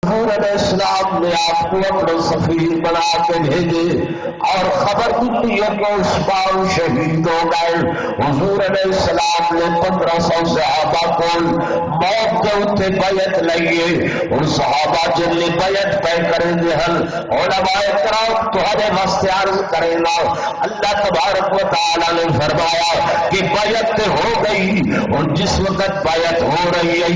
حضور علیہ السلام نے آپ کو اپنے سفیر بنا کے بھیجے اور خبر دی ہے کہ اس پاؤ شہید ہو گئے. حضور علیہ السلام نے 1500 صحابہ کو موت کے اتنے بیعت لئیے. اور صحابہ جن نے بیعت پہ کریں دہل علماء کرام تمہارے واسطے عرض کریں نا. اللہ تبارک و تعالی نے فرمایا کہ بیعت ہو گئی اور جس وقت بیعت ہو رہی ہے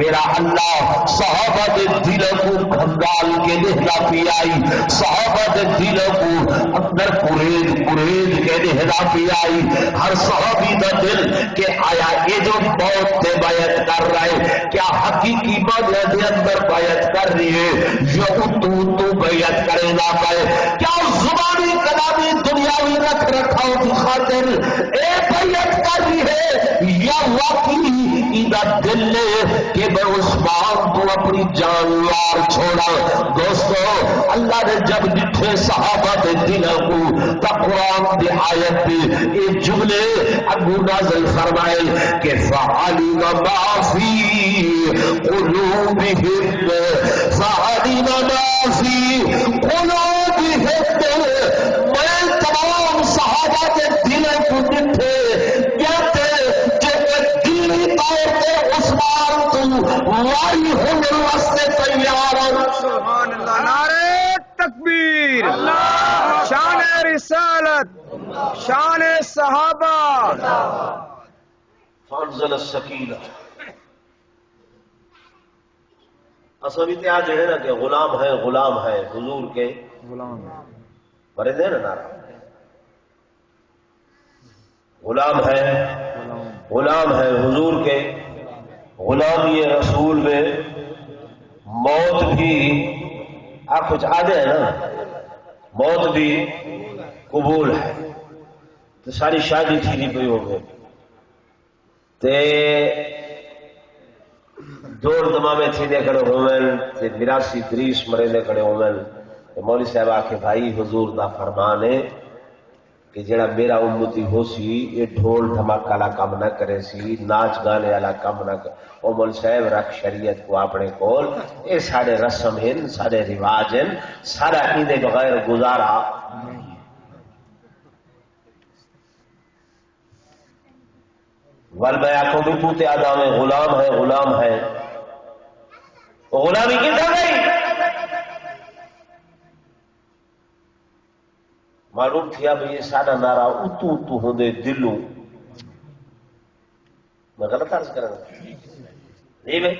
میرا اللہ صحابہ کے دلوں کو کھنگال کے دہلا پی آئی, صحابہ کے دلوں کو اندر قریض کے دہلا پی آئی. ہر صحابی کا دل کہ آیا یہ جو موت سے بیعت کر رہے کیا حقیقی معنی کے اندر بیعت کر رہی ہے یا تو بیعت کرے نہ پائے, کیا زبانی کلامی دنیاوی رکھ رکھاؤ کی خاطر اے بیعت کر رہی ہے یا واقعی ادھر دل نے کہ میں عثمان تو اپنی جانوار چھوڑا. دوستو اللہ نے جب ڈٹھے صحابہ کے دلوں کو تا قرآن کی آیت یہ جملے اگو نازل فرمائے کہ فعلم ما فی قلوبہم فعلم ما فی قلوبہم. میں تمام صحابہ کے دلوں کو ڈٹھے کہتے دلی طور پہ عثمان تو وائی ہونے واسطے تیار. سبحان اللہ, نعرہ تکبیر, شان رسالت, شان صحابہ. فانزل السکینہ. اصل اتحاد جو ہے نا کہ غلام ہے حضور کے غلام بڑے دے نا نعرہ غلام ہے حضور کے. غلامی رسول میں موت بھی آپ کچھ آدھے ہیں نا, موت بھی قبول ہے. تو ساری شادی تھی نہیں پئی ہو گئے تے دور دمامے تھی دے کھڑے ہومن تے 82 30 مرے دے کھڑے ہومن. مولوی صاحب آکے بھائی حضور دا فرمان ہے کہ جڑا میرا امتی ہو سی یہ ڈھول دھماکہ والا کام نہ کرے سی, ناچ گانے والا کام نہ کرے. او مول صاحب رکھ شریعت کو اپنے کول, یہ سارے رسم ہیں, سارے رواج ہیں, سارا ایندے بغیر گزارا. ول میں آنکھوں بھی پوتے آدھا میں غلام ہے. غلامی کدھر گئی؟ معلوم تھیا بھئی یہ سارا نعرہ اتو ہوندے دلوں. میں غلط عرض کروں جی بھائی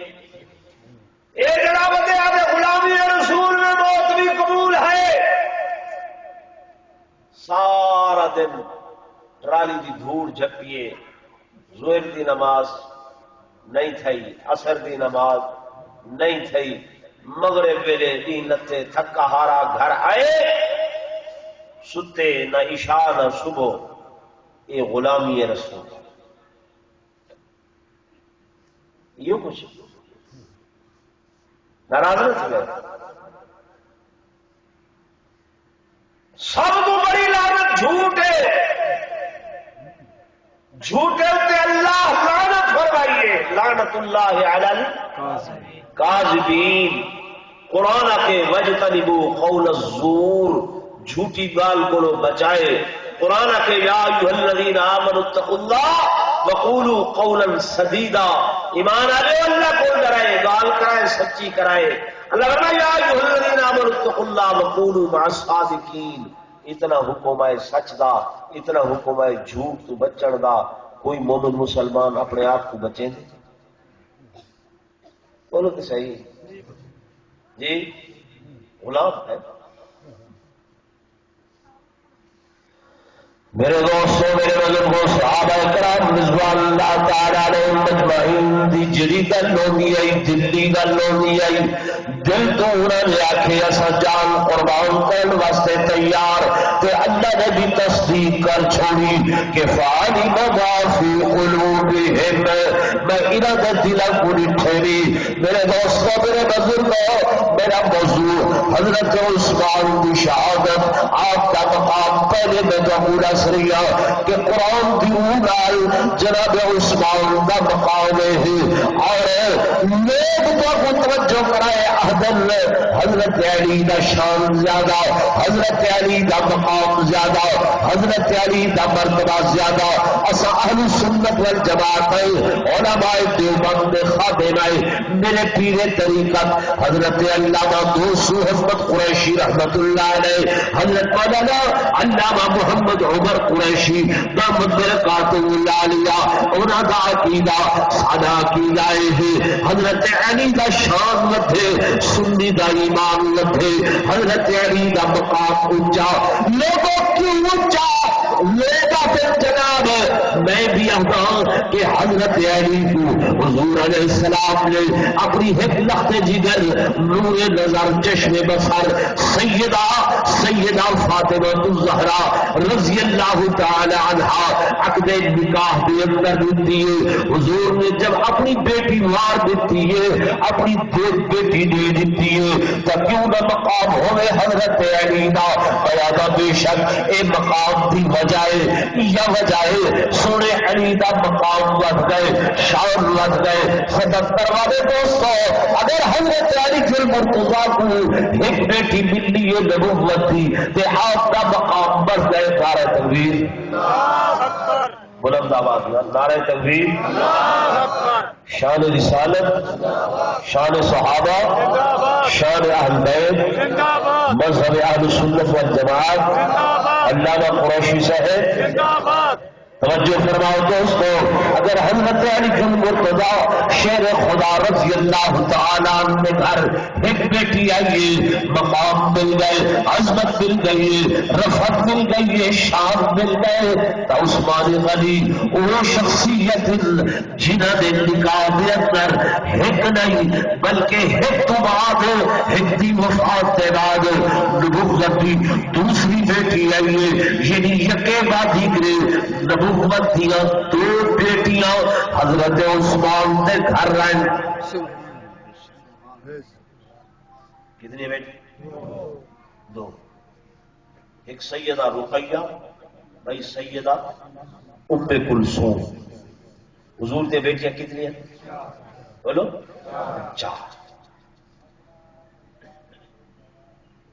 اے جناب آدھے غلامی رسول میں موت بھی قبول ہے. سارا دن ٹرالی دی دھوڑ جھپیے, زہر دی نماز نہیں تھئی, عصر دی نماز نہیں تھئی, مغرب ویلے دی لتے تھکا ہارا گھر آئے, ستے نہ عشاء نہ صبح. یہ غلامی رسول یوں کچھ ناراض نہ تھے. سب تو بڑی لعنت جھوٹ ہے. جھوٹے تے اللہ لعنت فرمائیے, لعنت اللہ علی الکاذبین. قرآن کے وجتنبوا قول الزور, جھوٹی گال کو بچائے. قرآن کے یا ایھا الذین آمنوا اتقوا اللہ وقولوا قولا سدیدا, ایمان والے اللہ کو ڈرائے, گال کرائے, سچی کرائے. اللہ فرمایا یا ایھا الذین آمنوا اتقوا اللہ وقولوا مع الصادقین. اتنا حکم ہے سچ دا, اتنا حکم ہے جھوٹ تو بچن دا. کوئی مومن مسلمان اپنے آپ کو بچیں گے؟ بولو تو صحیح جی. غلام ہے. میرے دوستوں, میرے بزرگوں, صحابہ کرام رضوان اللہ تعالی علیہم مجمعین دی جڑی گل ہوندی ہے, دلی گل ہوندی ہے, دل تو انہوں نے آکھے اسا جان قربان کرنے واسطے تیار. تے اللہ نے بھی تصدیق کر چھوڑی کہ فعلم ما فی قلوبہم, میں انہاں دے دلاں کو ٹھہری. میرے دوستوں, میرے بزرگوں, میرا موضوع حضرت عثمان کی شہادت. آپ کا مقام پہلے میں تو پورا دس رہی ہے کہ قرآن دی نال جناب عثمان دا مقام ہے اور لوگ تو متوجہ کرائے احدل حضرت علی دا شان زیادہ، حضرت علی دا مقام زیادہ، حضرت علی دا مرتبہ زیادہ. اسا اہل سنت والجماعت علماء دیوبند خادم میرے پیر طریقت حضرت علامہ دوسو حضرت قریشی رحمت اللہ علیہ، حضرت مولانا علامہ محمد عمر قریشی دامت برکاتہ العالیہ، انہاں دا عقیدہ سادہ عقیدہ ہے حضرت علی دا شان لدھے، سنی دا ایمان لدھے، حضرت علی دا مقام اونچا. لوگوں کیوں اونچا؟ لوگ پھر جناب میں بھی آتا کہ حضرت علی کو حضور علیہ السلام نے اپنی ایک لخت جگر نور نظر چشم بصر سیدہ فاطمہ الزہرا رضی اللہ تعالی عنہا عقد نکاح کے اندر دیتی ہے. حضور نے جب اپنی بیٹی مار دیتی ہے، اپنی بیٹی دے دیتی ہے تو کیوں نہ مقام ہوئے حضرت علی دا پیادا. بے شک اے مقام دی وجہ یا وجہ سونے علی دا مقام لگ گئے، شان لگ گئے. ستر والے دوستو اگر حضرت علی فی المرتضیٰ کو ایک بیٹی ملی ہے نبوت تھی تے آپ کا مقام بڑھ گئے. نعرہ تکبیر، بلند آواز نعرہ تکبیر. شان رسالت، شان صحابہ، شان اہل بیت، مذہب اہل سنت والجماعت. علامہ قریشی صاحب توجہ فرماؤ دوستو، اگر حضرت علی فی المرتضیٰ شیر خدا رضی اللہ تعالیٰ عنہ نے گھر ایک بیٹی آئیے، مقام مل گئے، عظمت مل گئی، رفعت مل گئی، شان مل گئے تو عثمان غنی وہ شخصیت جنہ نے نکاح دے اندر ایک نہیں بلکہ ایک تو بعد ایک دی وفات کے بعد نبوت کی دوسری بیٹی آئیے، یعنی یکے بعد دیگرے نبوت دیا دو بیٹیاں حضرت عثمان کے گھر رہیں. کتنی بیٹی؟ دو. ایک سیدہ رقیہ، بھائی سیدہ ام کلثوم. حضور دے بیٹیاں کتنی ہیں؟ بولو چار.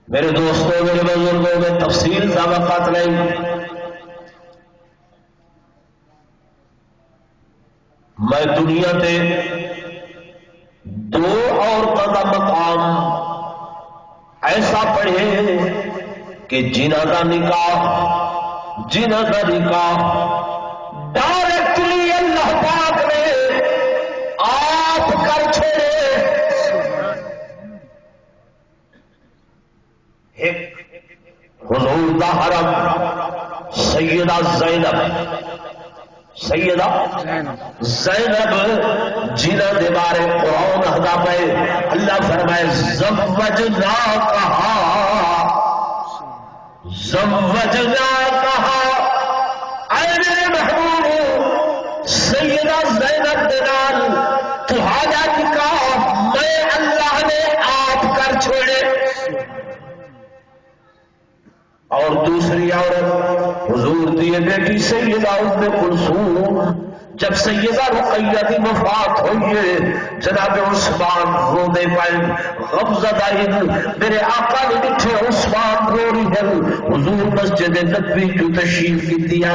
میرے دوستوں میرے بزرگوں میں تفصیل کا وقت نہیں، میں دنیا تے دو عورتوں کا مقام ایسا پڑھے کہ جنہ کا نکاح ڈائریکٹلی اللہ پاک نے آپ کر چھوڑے. ایک حضور دا حرم سیدہ زینب جنہ دے بارے قرآن ہدا پہ اللہ فرمائے زوجنا کہا اے میرے محبوب سیدہ زینب دے نال تہاڈا نکاح میں اللہ نے آپ کر چھوڑے. اور دوسری عورت حضور دی بیٹی سیدہ ام کلثوم جب سیدہ رقیہ کی وفات ہوئی ہے جناب عثمان رو دے پائے غمزدہ میرے آقا نے ڈٹھے عثمان رو رہی ہے. حضور مسجد نبوی جو تشریف کی دیا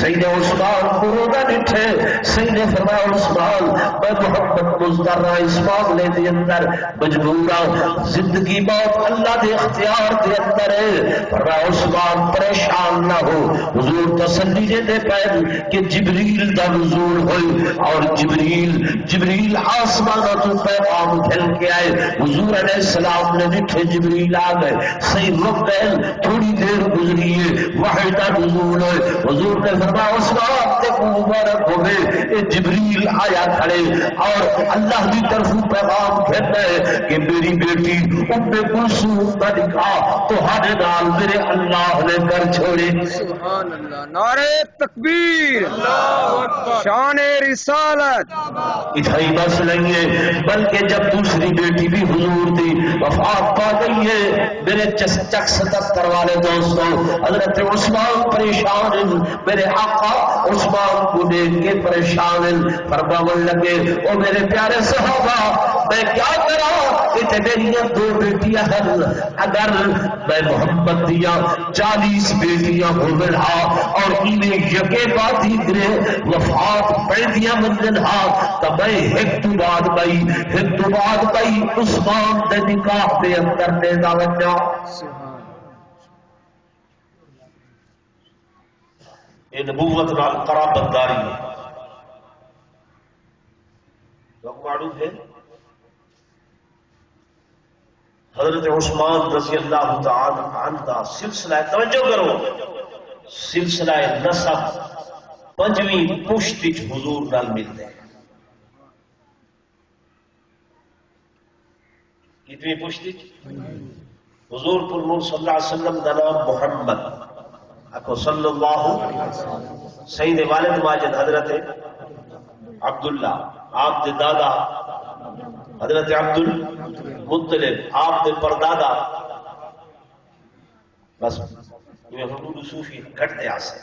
سیدہ عثمان کو رونا ڈٹھے. سیدہ فرمایا عثمان میں محمد مزدرہ اس معاملے دے اندر مجبورہ زندگی موت اللہ دے اختیار دے اندر ہے. فرمایا عثمان پریشان نہ ہو. حضور تسلی دے پائے کہ جبریل دا نزول ہوئی اور جبریل آسمان تو پیغام پھیل کے آئے. حضور علیہ السلام نے دیکھے جبریل آ گئے صحیح رک گئے. تھوڑی دیر گزری ہے وحی کا نزول ہے. حضور نے فرمایا عثمان تے کو مبارک ہوئے اے جبریل آیا کھڑے اور اللہ کی طرف پیغام کہتا ہے کہ میری بیٹی ام کلثوم کا نکاح تہاڈے نال میرے اللہ نے کر چھوڑے. سبحان اللہ. نعرہ تکبیر. اللہ اکبر. شان رسالت اتنا ہی بس نہیں ہے بلکہ جب دوسری بیٹی بھی حضور دی وفات پا گئی ہے میرے چک 77 والے دوستوں حضرت عثمان پریشان ہیں میرے آقا عثمان کو دیکھ کے پریشان ہیں فرمانے لگے او میرے پیارے صحابہ میں کیا کرا کہ میری 2 بیٹیاں ہیں اگر میں محمد دیا 40 بیٹیاں ہو رہا اور انہیں یکے بات ہی گرے وفات پڑ دیا منزل ہاں تو میں ایک بعد بھائی عثمان دے نکاح دے اندر دے داوجہ یہ نبوت نال قرابت داری ہے لوگ معروف ہے حضرت عثمان رضی اللہ تعالی عنہ کا سلسلہ توجہ کرو سلسلہ نسب 5ویں پشت حضور نال ملتے ہیں کتنی پشت حضور پر نور صلی اللہ علیہ وسلم کا نام محمد اکو صلی اللہ سید والد ماجد حضرت عبداللہ آپ دے دادا حضرت عبد المطلب آپ دے پردادا بس یہ حدود صوفی کٹتے آسے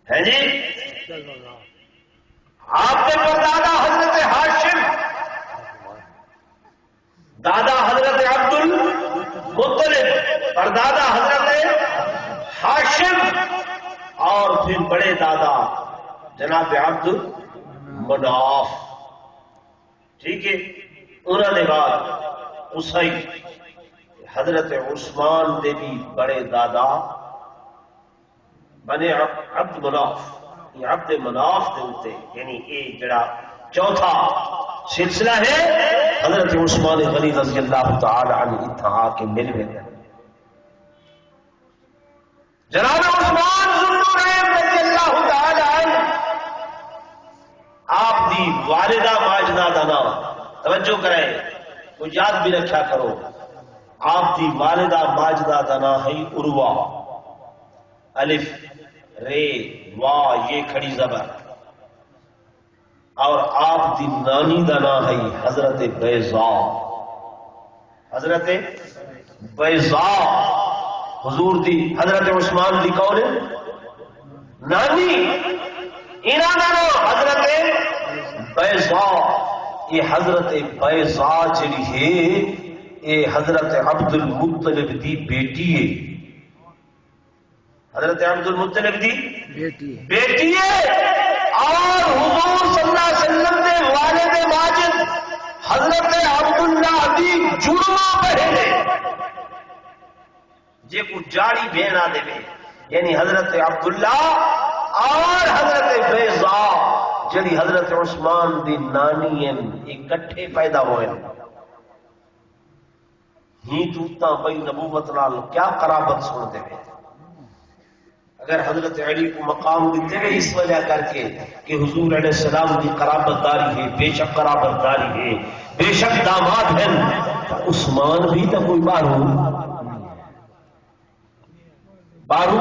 ہے جی آپ دے پردادا حضرت ہاشم دادا حضرت عبد المطلب پردادا حضرت ہاشم اور پھر بڑے دادا جناب عبد مناف ٹھیک ہے انہوں نے بعد اسی حضرت عثمان دے بھی بڑے دادا بنے عبد مناف یہ عبد مناف دے ہوتے یعنی یہ جڑا چوتھا سلسلہ ہے حضرت عثمان غنی رضی اللہ تعالی عنہ اتہا کے مل گئے جناب عثمان ذوالنورین رضی اللہ تعالی عنہ آپ دی والدہ ماجدہ دا نام توجہ کریں وہ یاد بھی رکھا کرو آپ دی والدہ ماجدہ دا نام ہے عروہ الف رے وا یہ کھڑی زبر اور آپ دی نانی دا نام ہے حضرت بیضا حضرت بیضا حضور دی حضرت عثمان دی کون ہے نانی حضرت بیضا یہ حضرت بیضا جڑی ہے یہ حضرت عبد المطلب دی بیٹی ہے حضرت عبد المطلب دی بیٹی ہے اور حضور صلی اللہ علیہ وسلم دے والد ماجد حضرت عبداللہ دی جڑواں بہن جے کو جاڑی بہن آ دے یعنی حضرت عبداللہ اور حضرت بیضا جڑی حضرت عثمان دی نانی ہیں اکٹھے پیدا ہوئے ہی توتا بھائی نبوت نال کیا قرابت سنتے ہیں اگر حضرت علی کو مقام دیتے ہیں اس وجہ کر کے کہ حضور علیہ السلام کی قرابت داری ہے بے شک قرابت داری ہے بے شک داماد ہیں عثمان بھی تو کوئی بارو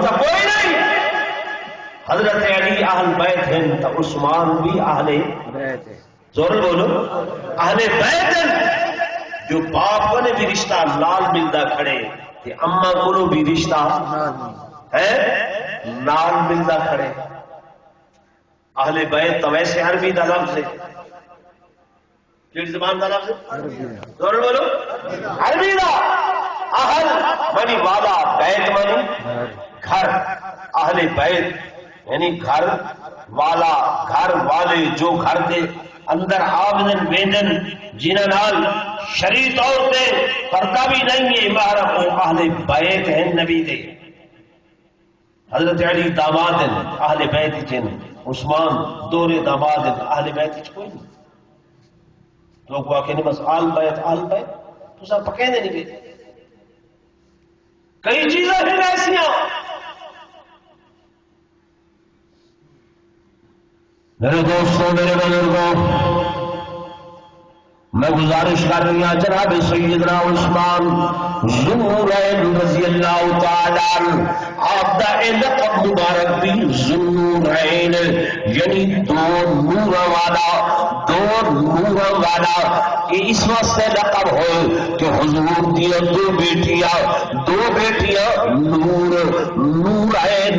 تو کوئی نہیں حضرت علی اہل بیت ہیں تو عثمان بھی اہل بیت ہے زور بولو اہل بیت ہیں جو باپ کو نے بھی رشتہ لال ملتا کھڑے کہ اما کو بھی رشتہ ہے نال ملتا کھڑے اہل بیت تو ویسے عربی کا لفظ ہے کیڑی زبان کا لفظ ہے زور بولو عربی کا اہل منی والا بیت منی گھر اہل بیت یعنی گھر والا گھر والے جو گھر دے اندر آمدن ویدن جنہاں نال شرعی طور پہ پردہ بھی نہیں ہے محرم وہ اہل بیت ہیں نبی دے حضرت علی داماد ہیں اہل بیت جن عثمان دور داماد ہیں اہل بیت کوئی نہیں لوگ واقع نہیں بس آل بیت تو سب پکے نہیں گئے کئی چیزیں ہیں ایسیاں میرے دوستوں میرے بزرگوں میں گزارش کر رہی ہوں جناب سیدنا عثمان ذوالنورین رضی اللہ تعالی عنہ، آپ دا لقب مبارک بھی ذوالنورین، یعنی دو نور والا، کہ اس واسطے لقب ہو کہ حضور دی دو بیٹیاں نورین،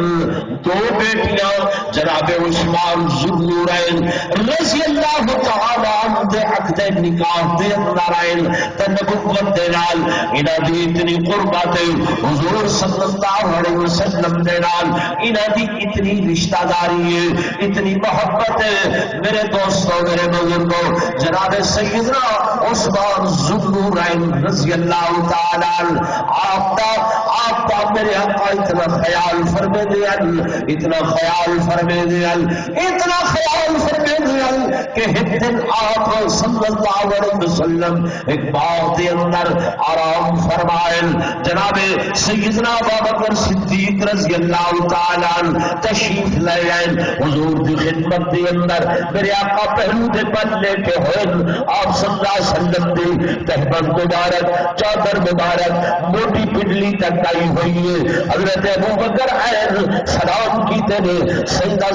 دو بیٹیاں جناب عثمان ذوالنورین رضی اللہ تعالی عنہ دے عقد نکاح دے نارائن تے نبوت دے نال انہاں دی اتنی قربت حضور صلی اللہ علیہ وسلم دے نال انہاں دی اتنی رشتہ داری ہے، اتنی محبت ہے۔ میرے دوستو، میرے بزرگوں، جناب سیدنا عثمان ذوالنورین رضی اللہ تعالی عنہ آپ کا میرے آقا اتنا خیال فرمے دیال، اتنا خیال فرمے دیال، اتنا خیال فرمے دیال کہ ایک دن آپ صلی اللہ علیہ وسلم ایک باغ دے اندر آرام فرمائیں، جناب سیدنا ابوبکر صدیق رضی اللہ تعالی عنہ تشریف لے آئے حضور دی خدمت دے اندر۔ میرے آقا پہلو دے پر لیٹے ہوئے، آپ صلی اللہ علیہ وسلم دی تہبند مبارک، چادر مبارک موٹی پنڈلی تک آئی ہوئی ہے۔ حضرت ابوبکر آئے سلام کیتے نے، سیدہ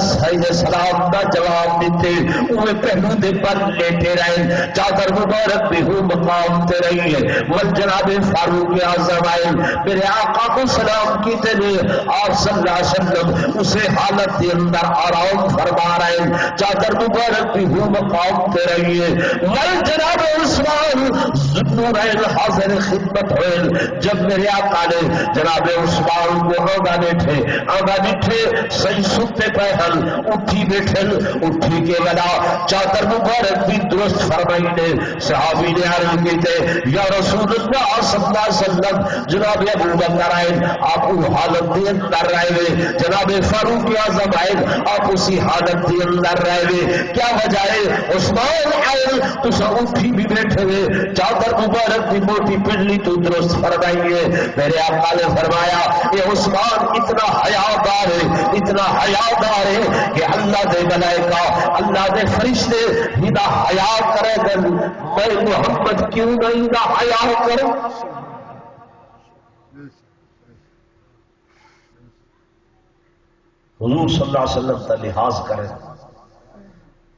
سلام کا جواب دیتے ہوئے پہلو دے پر لیٹے رہے، چادر مبارک بھی ہوں مقام تے رہی ہے۔ من جناب فاروق اعظم آئے، میرے آقا کو سلام کیتے نے، آپ صلی اللہ علیہ وسلم اسے حالت کے اندر آرام فرما رہے ہیں، چادر مبارک بھی ہوں مقام تے رہی ہے۔ من جناب عثمان ذوالنورین حاضر خدمت ہوئے، جب میرے آقا نے جناب عثمان کو آگا بیٹھے صحیح ستے پہ ہل اٹھی بیٹھے، اٹھی کے بنا چادر مبارک بھی درست فرمائی نے۔ صحابی نے عرض کیتے یا رسول اللہ صلی اللہ علیہ وسلم، جناب ابوبکر آئے آپ حالت دے اندر رہے، جناب فاروق اعظم آئے آپ اسی حالت دے اندر رہے، کیا وجہ ہے؟ عثمان آئے تو اٹھی بھی بیٹھے ہوئے، چادر مبارک بھی موٹی پنڈلی تو درست فرمائی ہے۔ میرے آقا نے فرمایا یہ عثمان اتنا حیادار ہے، اتنا حیادار ہے کہ اللہ دے ملائکہ، اللہ دے فرشتے ہدا حیا کرے گا، میں محمد کیوں نہیں نہ حیا کروں؟ حضور صلی اللہ علیہ وسلم کا لحاظ کرے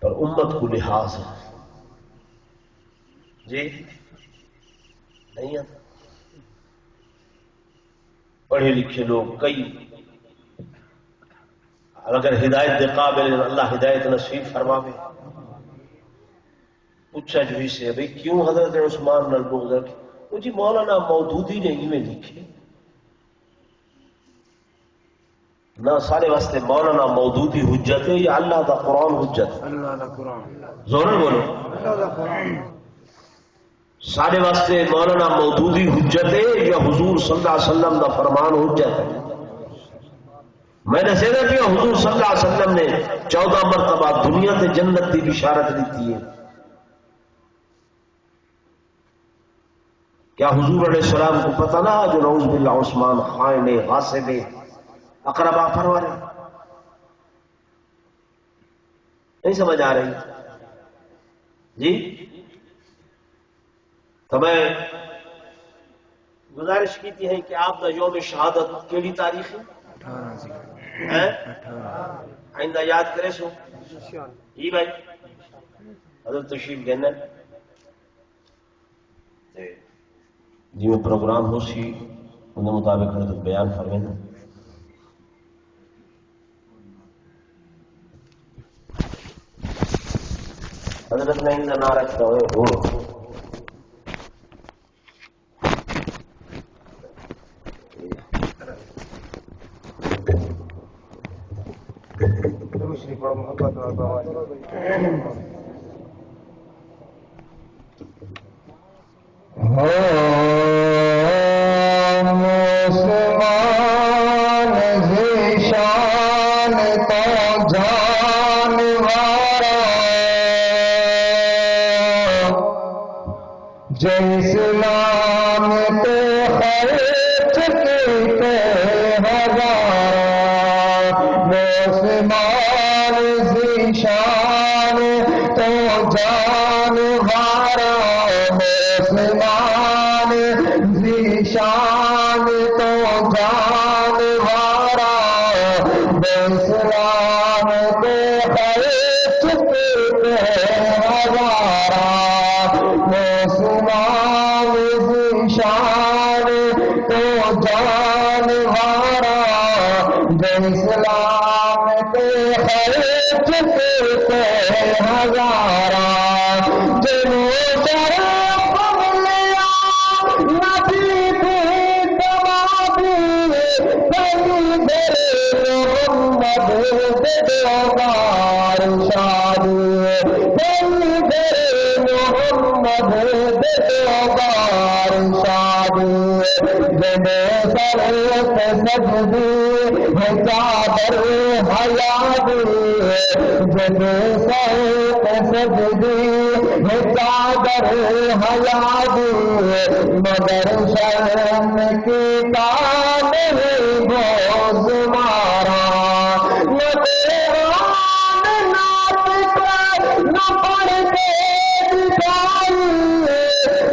پر امت کو لحاظ ہے جی نہیں آتا۔ پڑھے لکھے لوگ کئی اگر ہدایت دے قابل اللہ ہدایت نصیب فرماوے، پوچھا جو سے بھئی کیوں حضرت عثمان نال بغض ہے؟ وہ جی مولانا مودودی نے میں لکھے نہ سارے واسطے مولانا مودودی حجت ہے یا اللہ دا قرآن حجت ہے؟ اللہ دا قرآن زور بولو، اللہ دا قرآن سارے واسطے مولانا مودودی حجت ہے یا حضور صلی اللہ علیہ وسلم دا فرمان حجت ہے؟ میں نے سیدھا کیا حضور صلی اللہ علیہ وسلم نے 14 مرتبہ دنیا تے جنت کی بشارت دیتی ہے، کیا حضور علیہ السلام کو پتہ نہ جو نعوذ باللہ عثمان خائن غاصب اقربا پروارے؟ نہیں سمجھ آ رہی جی؟ تو میں گزارش کی ہے کہ آپ کا یوم شہادت کیڑی تاریخ ہے؟ آئندہ یاد کرے سو جی بھائی حضرت تشریف لینا جی میں پروگرام ہو سی ان مطابق حضرت بیان فرمائیں۔ حضرت نے ان نہ رکھتا ہوئے ہو شان تو جانوارا مسلمان ذیشان تو جانوارا اسلام کے خرچ کے ہزارا مسلمان ذیشان تو جانوارا اسلام کے خرچ کے ہزارا جنو شرف ملیا نبی کی تمادی سید محمد دیوار شادی سید محمد دیوار شادی جنو شرف سجدی ہے چادر حیادی جنو شرف سجدی ہے چادر حیادی مگر شرم کی کام بوز مارا نہ قرآن نعت کر نہ پڑھ کے دکھائی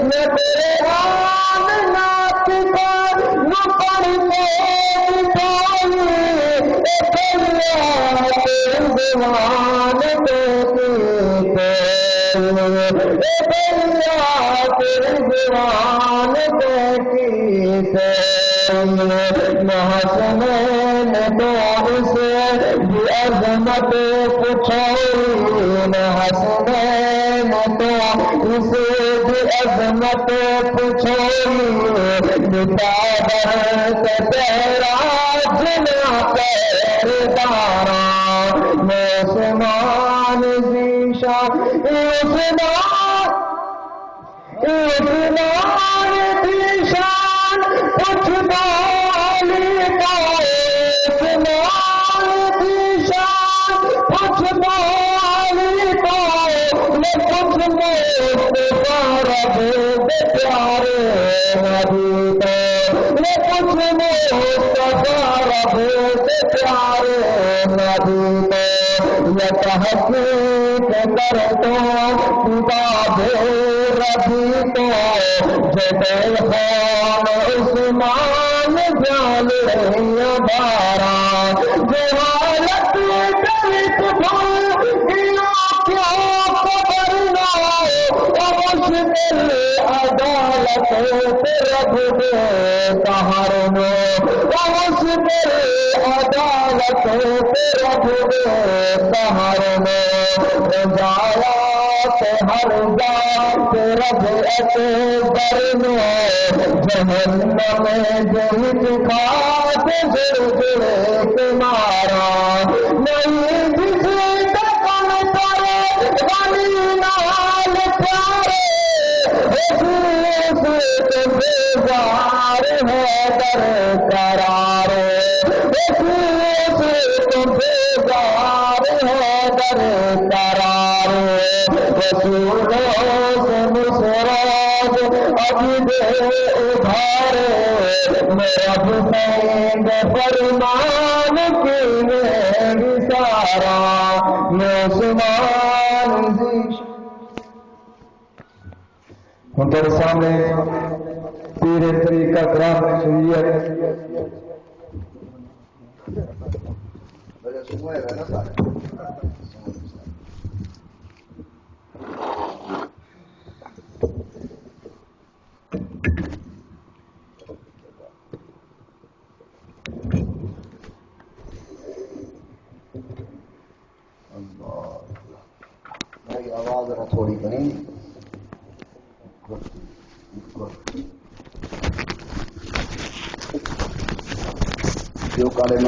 نہ قرآن نعت کر نہ پڑھ کے دکھائی زبان حسنین تو اسے بھی عظمت پوچھوئی نہ حسنین تو اسے بھی عظمت پوچھوئی بتادر سے تیرا جنا پیر دارا مسلمان ذیشان اسلام ذیشان کچھ بالی کا اسلام ذیشان کچھ بالی کا کچھ مصطفیٰ رب پیارے نبی تو کچھ مصطفیٰ رب پیارے نبی تو یہ تحقیق کر تو کتاب ربی تو جب خان عثمان جان بارا جو حالت دلت بھول کیا خبر نہ مشکل عدالت رب دے قہر نو مشکل عدالت رب دے قہر نو رضایا ہر ذات رب اکبر نو جہنم جہت کھات زلزلے تمہارا نہیں جسے دفن کرے غنی نال پیارے حسوس بیزار ہے در قرار حسوس بیزار ہے در قرار رسولوں سے مسراج ابھی دے ادھارے میرا حسین فرمان کی میری سارا مسلمان ذیشان ہم تیرے سامنے پیر طریقہ کرام شریعت آواز ذرا تھوڑی کریں جو کلمات